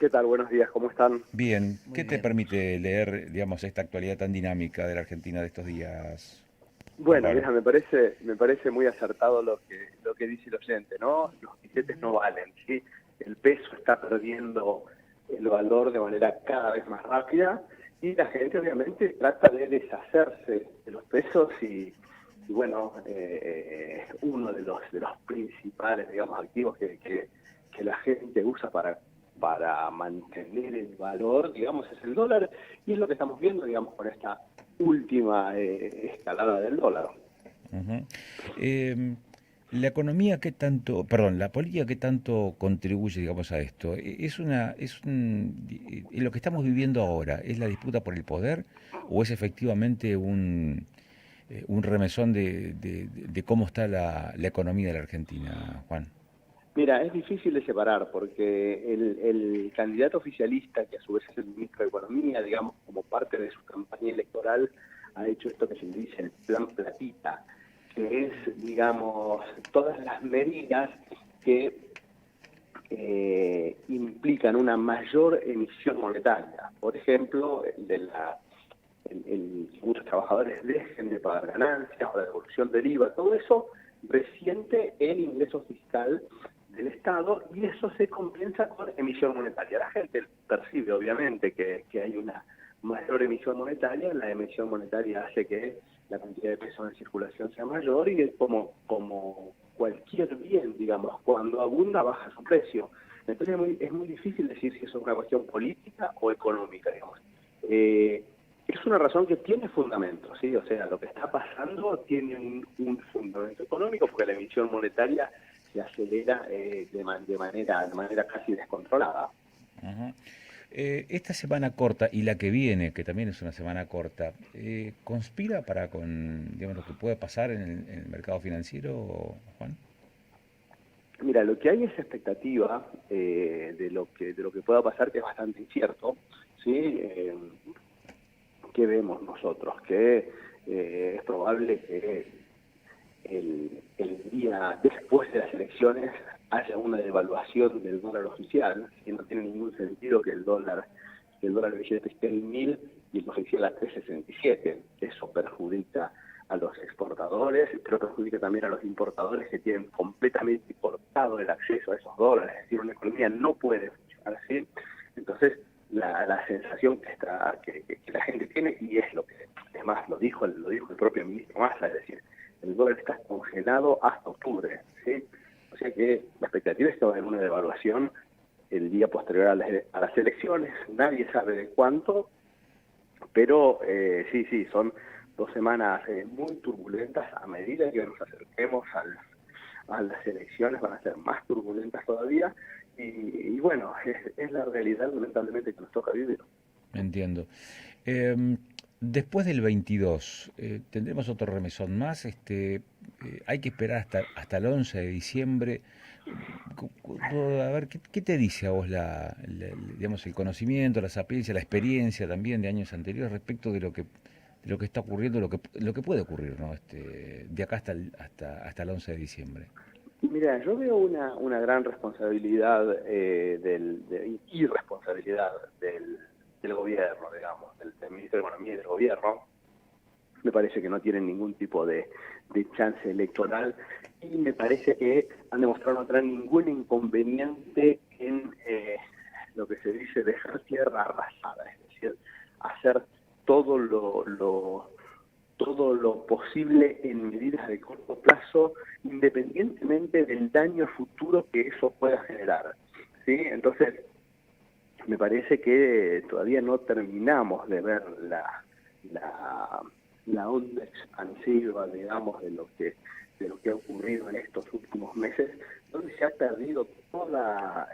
¿Qué tal? Buenos días, ¿cómo están? Bien, Muy ¿qué te bien. permite leer, digamos, esta actualidad tan dinámica de la Argentina de estos días, Juan Bueno, Pablo? mira, me parece muy acertado lo que dice el oyente, ¿no? Los billetes no valen, ¿sí? El peso está perdiendo el valor de manera cada vez más rápida y la gente obviamente trata de deshacerse de los pesos y bueno, uno de los principales, digamos, activos que la gente usa para mantener el valor, digamos, es el dólar, y es lo que estamos viendo, digamos, con esta última escalada del dólar. Ujú. Em, la economía, ¿qué tanto, perdón, la política, qué tanto contribuye, digamos, a esto? ¿Lo que estamos viviendo ahora es la disputa por el poder o es efectivamente un remesón de cómo está la economía de la Argentina, Juan? Mira, es difícil de separar porque el candidato oficialista, que a su vez es el ministro de Economía, digamos, como parte de su campaña electoral, ha hecho esto que se le dice el plan platita, que es, digamos, todas las medidas que implican una mayor emisión monetaria. Por ejemplo, que muchos trabajadores dejen de pagar ganancias o la devolución del IVA, todo eso resiente el ingreso fiscal del Estado y eso se compensa con emisión monetaria. La gente percibe obviamente que hay una mayor emisión monetaria, la emisión monetaria hace que la cantidad de pesos en circulación sea mayor y es como cualquier bien, digamos, cuando abunda baja su precio. Entonces es muy difícil decir si eso es una cuestión política o económica, digamos. Es una razón que tiene fundamento, ¿sí? O sea, lo que está pasando tiene un fundamento económico porque la emisión monetaria se acelera de manera casi descontrolada. Ajá. Esta semana corta y la que viene, que también es una semana corta, ¿conspira para con, digamos, lo que puede pasar en el mercado financiero, Juan? Mira, lo que hay es expectativa de lo que pueda pasar, que es bastante incierto, ¿sí? ¿Qué vemos nosotros? Que es probable que el día después de las elecciones haya una devaluación del dólar oficial, que no tiene ningún sentido que el dólar billete esté en 1.000 y el oficial a 3,67. Eso perjudica a los exportadores, pero perjudica también a los importadores que tienen completamente cortado el acceso a esos dólares. Es decir, una economía no puede funcionar así. Entonces, la sensación que la gente tiene, y es lo que, además, lo dijo el propio ministro Massa, es decir, el dólar está congelado hasta octubre, ¿sí? O sea que la expectativa es que va a haber una devaluación el día posterior a las elecciones, nadie sabe de cuánto, pero sí, son 2 semanas muy turbulentas. A medida que nos acerquemos a las elecciones van a ser más turbulentas todavía, y bueno, es la realidad lamentablemente que nos toca vivir. Entiendo. Em, Después del 22, ¿tendremos otro remesón más? Hay que esperar hasta el 11 de diciembre. A ver, ¿qué te dice a vos digamos, el conocimiento, la sapiencia, la experiencia también de años anteriores respecto de lo que está ocurriendo, lo que puede ocurrir, ¿no? De acá hasta el 11 de diciembre. Mira, yo veo una gran responsabilidad irresponsabilidad del gobierno, digamos, del ministro de Economía y del gobierno. Me parece que no tienen ningún tipo de chance electoral y me parece que han demostrado no tener ningún inconveniente en lo que se dice dejar tierra arrasada, es decir, hacer todo todo lo posible en medidas de corto plazo, independientemente del daño futuro que eso pueda generar, ¿sí? Entonces, me parece que todavía no terminamos de ver la, la onda expansiva, digamos, de lo que ha ocurrido en estos últimos meses, donde se ha perdido toda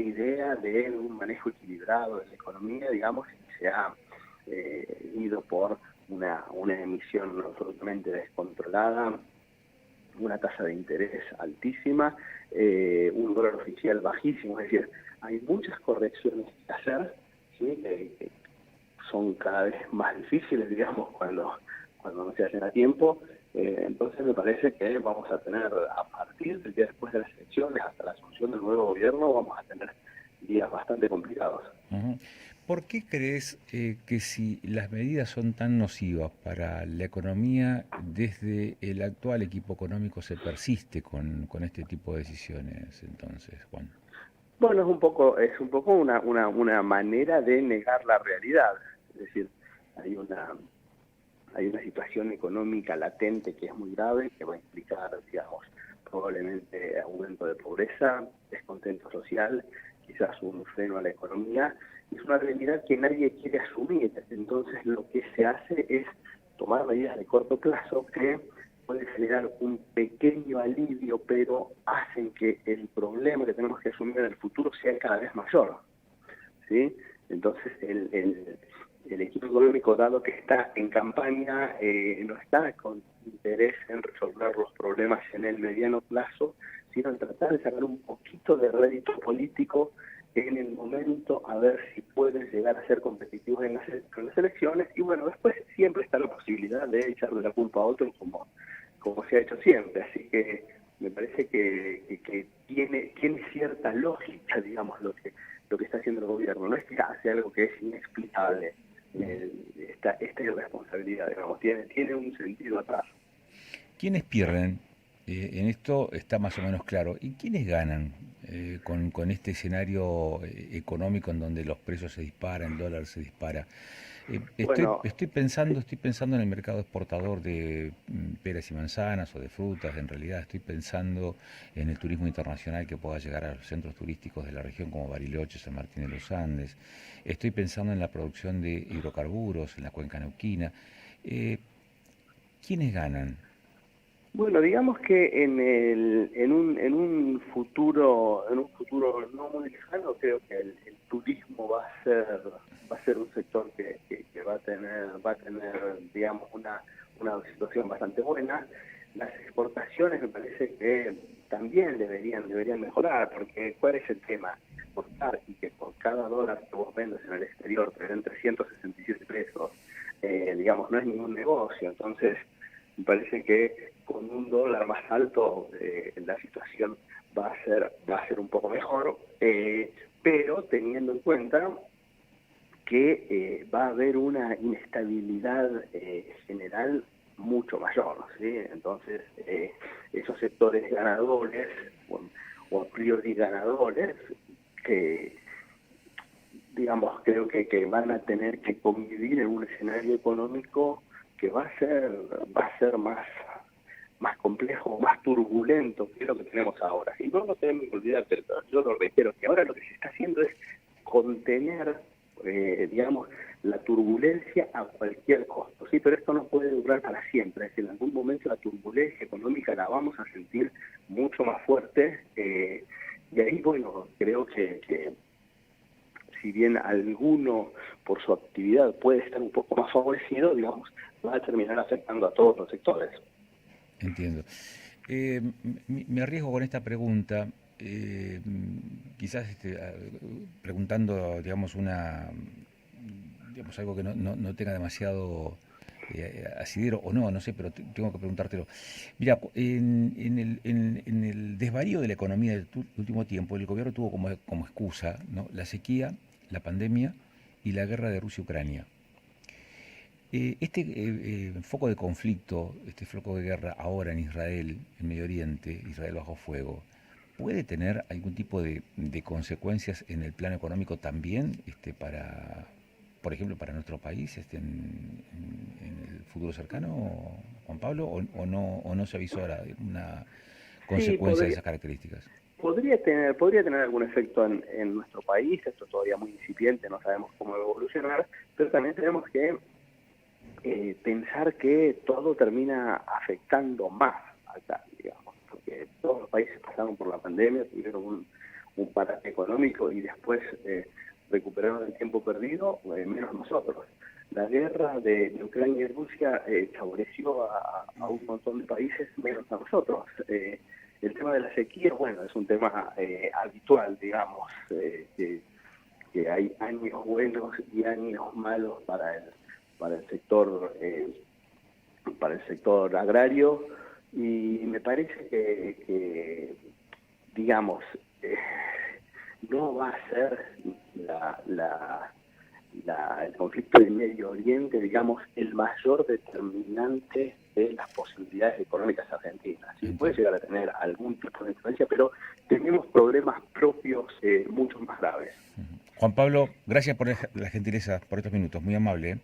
idea de un manejo equilibrado de la economía, digamos, y se ha ido por una emisión absolutamente descontrolada, una tasa de interés altísima, un dólar oficial bajísimo. Es decir, hay muchas correcciones que hacer, ¿sí? Que son cada vez más difíciles, digamos, cuando no se hacen a tiempo. Entonces me parece que vamos a tener, a partir del día después de las elecciones hasta la asunción del nuevo gobierno, vamos a tener días bastante complicados. Ujú. ¿Por qué crees que si las medidas son tan nocivas para la economía, desde el actual equipo económico se persiste con este tipo de decisiones entonces, Juan? Bueno, es un poco una manera de negar la realidad. Es decir, hay una, hay una situación económica latente que es muy grave, que va a implicar, digamos, probablemente aumento de pobreza, descontento social, quizás un freno a la economía. Es una realidad que nadie quiere asumir. Entonces lo que se hace es tomar medidas de corto plazo que pueden generar un pequeño alivio, pero hacen que el problema que tenemos que asumir en el futuro sea cada vez mayor. ¿Sí? Entonces, el equipo económico, dado que está en campaña, no está con interés en resolver los problemas en el mediano plazo, sino en tratar de sacar un poquito de rédito político en el momento, a ver si pueden llegar a ser competitivos con las elecciones. Y bueno, después siempre está la posibilidad de echarle la culpa a otros, como se ha hecho siempre. Así que me parece que tiene cierta lógica, digamos, lo que está haciendo el gobierno. No es que hace algo que es inexplicable. Esta irresponsabilidad, digamos, tiene un sentido atrás. ¿Quiénes pierden? En esto está más o menos claro. ¿Y quiénes ganan con este escenario económico en donde los precios se disparan, el dólar se dispara? Bueno, Estoy pensando en el mercado exportador de peras y manzanas o de frutas. En realidad estoy pensando en el turismo internacional que pueda llegar a los centros turísticos de la región como Bariloche, San Martín de los Andes. Estoy pensando en la producción de hidrocarburos en la cuenca neuquina. Eh, ¿Quiénes ganan? bueno, digamos que en un futuro no muy lejano, creo que el turismo va a ser un sector que va a tener, digamos, una situación bastante buena. Las exportaciones me parece que también deberían mejorar, porque ¿cuál es el tema? Exportar y que por cada dólar que vos vendes en el exterior te den 367 pesos, digamos, no es ningún negocio. Entonces, me parece que con un dólar más alto la situación va a ser un poco mejor, pero teniendo en cuenta que va a haber una inestabilidad general mucho mayor, ¿sí? Entonces, esos sectores ganadores o a priori ganadores, que digamos, creo que van a tener que convivir en un escenario económico que va a ser más complejo, más turbulento que lo que tenemos ahora. Y no tenemos que olvidar, pero yo lo reitero, que ahora lo que se está haciendo es contener, digamos, la turbulencia a cualquier costo. Sí, pero esto no puede durar para siempre. Es decir, en algún momento la turbulencia económica la vamos a sentir mucho más fuerte. Y ahí, bueno, creo que si bien alguno por su actividad puede estar un poco más favorecido, digamos, va a terminar afectando a todos los sectores. Entiendo. Me arriesgo con esta pregunta, eh, quizás preguntando, digamos, digamos, algo que no tenga demasiado asidero o no, no sé, pero tengo que preguntártelo. Mira, en el desvarío de la economía del último tiempo, el gobierno tuvo como excusa, ¿no?, la sequía, la pandemia y la guerra de Rusia-Ucrania. Foco de conflicto, este foco de guerra ahora en Israel, en Medio Oriente, Israel bajo fuego, ¿puede tener algún tipo de consecuencias en el plano económico también, por ejemplo, para nuestro país, en el futuro cercano, Juan Pablo, o no se avisora una Sí, consecuencia de esas características? podría tener algún efecto en nuestro país. Esto es todavía muy incipiente, no sabemos cómo va a evolucionar, pero también tenemos que pensar que todo termina afectando más acá, digamos, porque todos los países pasaron por la pandemia, tuvieron un parate económico y después recuperaron el tiempo perdido, menos nosotros. La guerra de Ucrania y Rusia favoreció a un montón de países, menos a nosotros. El tema de la sequía, bueno, es un tema habitual, digamos, que hay años buenos y años malos para el sector para el sector agrario, y me parece que digamos, no va a ser el conflicto del Medio Oriente, digamos, el mayor determinante de las posibilidades económicas argentinas. Sí, puede llegar a tener algún tipo de influencia, pero tenemos problemas propios mucho más graves. Juan Pablo, gracias por la gentileza, por estos minutos, muy amable.